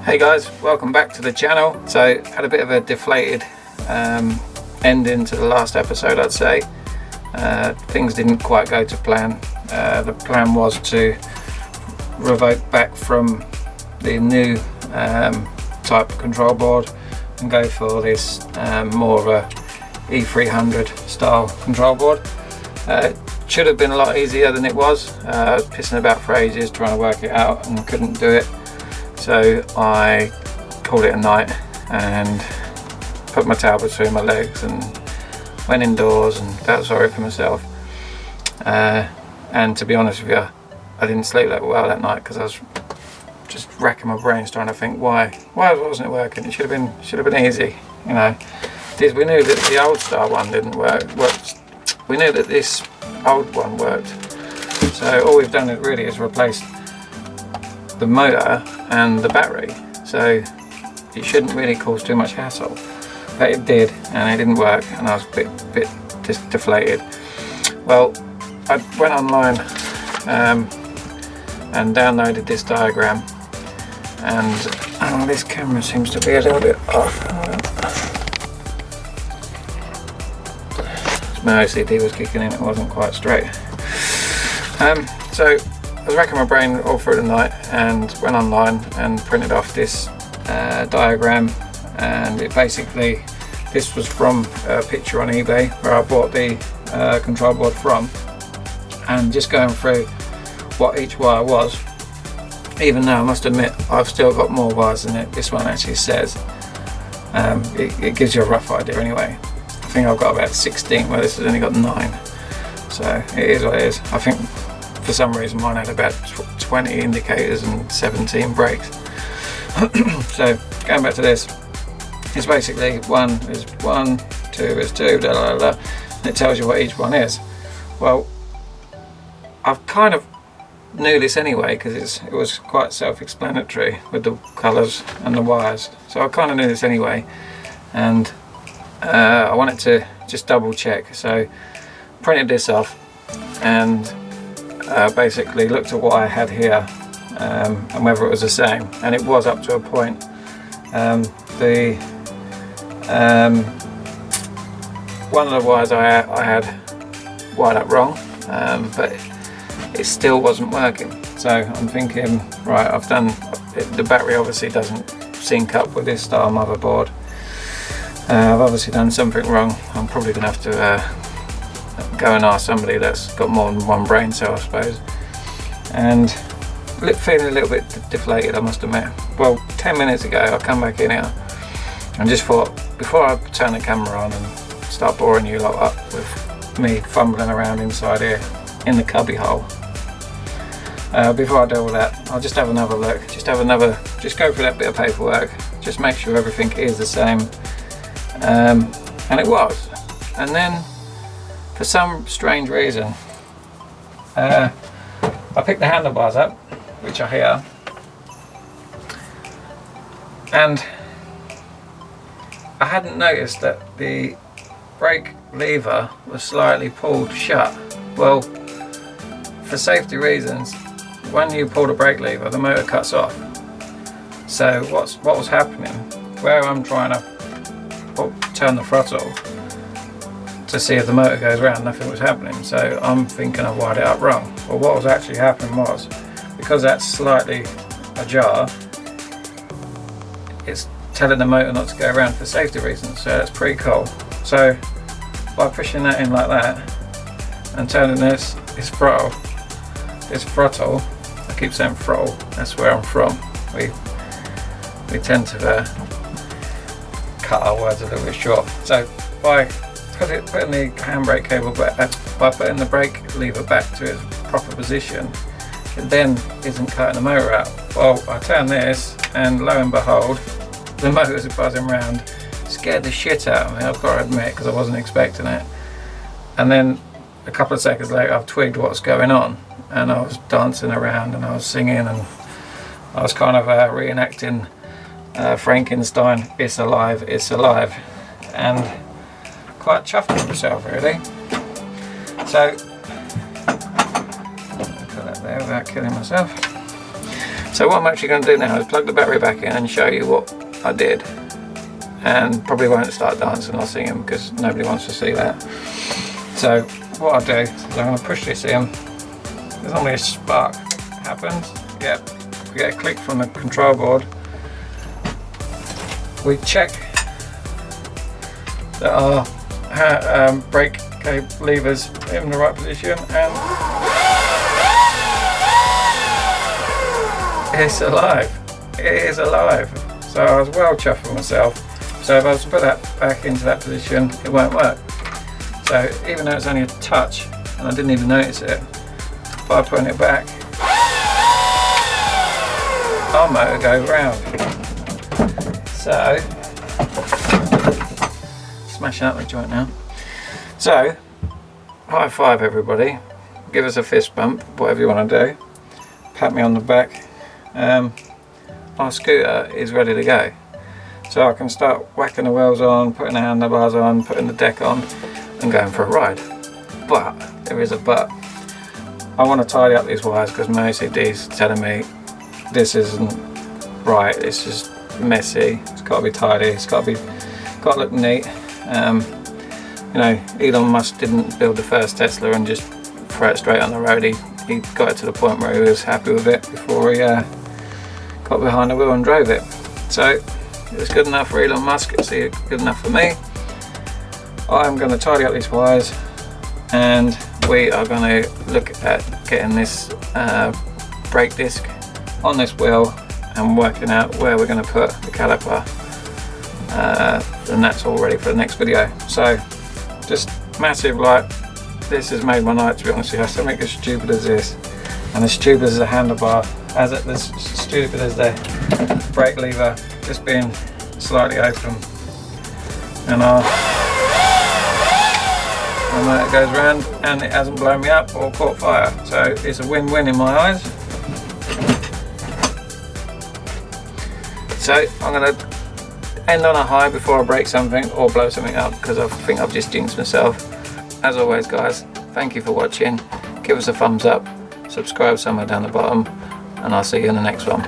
Hey guys, welcome back to the channel. So had a bit of a deflated ending to the last episode, I'd say. Things didn't quite go to plan. The plan was to revoke back from the new type of control board and go for this more of a E300 style control board. Should have been a lot easier than it was. I was pissing about for ages trying to work it out and couldn't do it. So I called it a night and put my towel between my legs and went indoors and felt sorry for myself. And to be honest with you, I didn't sleep that well that night because I was just racking my brains trying to think why wasn't it working. It should have been easy, you know. We knew that the old style one didn't work. We knew that this old one worked. So all we've done is really replaced the motor and the battery, so it shouldn't really cause too much hassle, but it did, and it didn't work, and I was a bit deflated. Well, I went online and downloaded this diagram, and this camera seems to be a little bit off. My OCD was kicking in, it wasn't quite straight. So I was racking my brain all through the night and went online and printed off this diagram, and this was from a picture on eBay where I bought the control board from, and just going through what each wire was, even though I must admit I've still got more wires than this one actually says. It gives you a rough idea anyway. I think I've got about 16 where this has only got 9, so it is what it is. I think for some reason mine had about 20 indicators and 17 brakes. So going back to this, it's basically 1 is 1, 2 is 2, blah, blah, blah, and it tells you what each one is. Well, I've kind of knew this anyway because it was quite self-explanatory with the colours and the wires, so I kind of knew this anyway, and I wanted to just double check, so printed this off and basically looked at what I had here and whether it was the same, and it was up to a point. One of the wires I had wired up wrong, but it still wasn't working, so I'm thinking, right, I've done it, the battery obviously doesn't sync up with this style motherboard. I've obviously done something wrong. I'm probably going to have to go and ask somebody that's got more than one brain cell, I suppose. And feeling a little bit deflated, I must admit. Well, 10 minutes ago I come back in here and just thought, before I turn the camera on and start boring you lot up with me fumbling around inside here in the cubby hole, before I do all that, I'll just have another look, just go through that bit of paperwork, just make sure everything is the same. And it was. And then for some strange reason I picked the handlebars up, which are here, and I hadn't noticed that the brake lever was slightly pulled shut. Well, for safety reasons, when you pull the brake lever, the motor cuts off. So what was happening, where I'm trying to turn the throttle to see if the motor goes round, nothing was happening, so I'm thinking I've wired it up wrong. Well, what was actually happening was, because that's slightly ajar, it's telling the motor not to go around for safety reasons, so that's pretty cool. So by pushing that in like that and turning this throttle, I keep saying throttle, that's where I'm from, we tend to cut our words a little bit short. So by putting the handbrake cable back, by putting the brake lever back to its proper position, it then isn't cutting the motor out. Well, I turn this and lo and behold, the motor's buzzing around. Scared the shit out of me, I've got to admit, because I wasn't expecting it. And then a couple of seconds later I've twigged what's going on, and I was dancing around and I was singing and I was kind of reenacting Frankenstein, it's alive, and quite chuffed with myself really. So put that there without killing myself. So what I'm actually going to do now is plug the battery back in and show you what I did, and probably won't start dancing or singing because nobody wants to see that. So what I'll do is I'm going to push this in. There's only a spark happens. Yep, we get a click from the control board. We check that our brake levers in the right position, and it's alive. It is alive. So I was well chuffed with myself. So if I was to put that back into that position, it won't work. So even though it's only a touch, and I didn't even notice it, by putting it back, our motor goes round. So, smashing up the joint now. So, high five everybody. Give us a fist bump, whatever you want to do. Pat me on the back. Our scooter is ready to go. So I can start whacking the wheels on, putting the handlebars on, putting the deck on, and going for a ride. But, there is a but. I want to tidy up these wires because my OCD is telling me this isn't right, it's just messy, it's got to be tidy, it's got to look neat. You know, Elon Musk didn't build the first Tesla and just throw it straight on the road. He got it to the point where he was happy with it before he got behind the wheel and drove it. So it was good enough for Elon Musk, it's good enough for me. I'm going to tidy up these wires, and we are going to look at getting this brake disc on this wheel and working out where we're going to put the caliper, and that's all ready for the next video. So just massive, like, this has made my night, to be honest with you. Something as stupid as this, and as stupid as the handlebar, as stupid as the brake lever just being slightly open, and my motor goes round and it hasn't blown me up or caught fire. So it's a win-win in my eyes. So I'm going to end on a high before I break something or blow something up, because I think I've just jinxed myself. As always guys, thank you for watching. Give us a thumbs up, subscribe somewhere down the bottom, and I'll see you in the next one.